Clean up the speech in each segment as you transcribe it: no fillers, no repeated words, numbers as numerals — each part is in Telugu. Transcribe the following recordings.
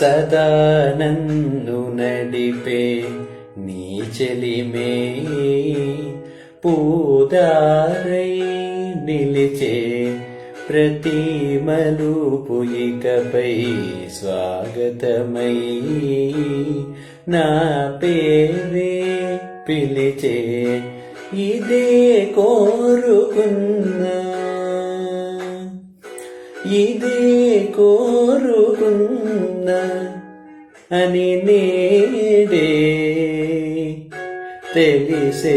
సదా నన్ను నడిపే నీ చెలిమే పూదారై నిలిచే ప్రతి మలుపు ఇకపై స్వాగతమై నా పేరే పిలిచే ఇదే కోరుకున్నా ఇదే కోరుకున్నా అని నేడే తెలిసే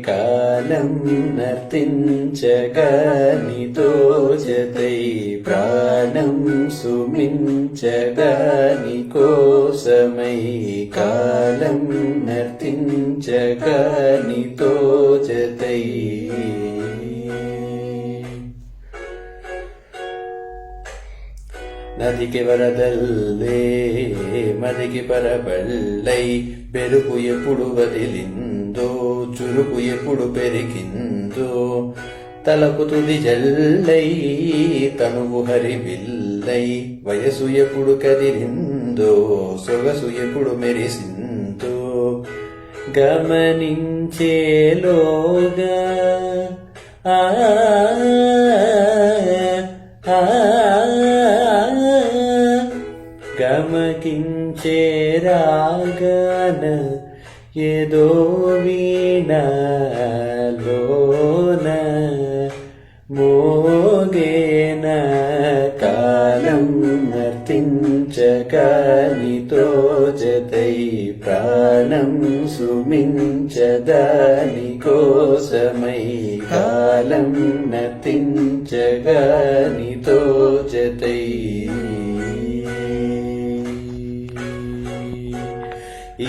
కాలం నర్తించగా నీతో జతై ప్రాణం సుమించగా నీ కోసమై కాలం నర్తించగా నీతో జతై నదికి వరదల్లే మదికి పరబళ్ళై పెరుగు ఎప్పుడు వదిలిందో చురుకు ఎప్పుడు పెరిగిందో తలకు తుది జల్లై తనువు హరివిల్లై వయసు ఎప్పుడు కదిలిందో సొగసు ఎప్పుడు మెరిసిందో గమనించేలోగా గమకించే రాగాన ఏదో వీణలోన మోగేన కాలం నర్తించగా నీతో జతై ప్రాణం సుమించదా నీ కోసమై కాలం నర్తించగా నీతో జతై ఈ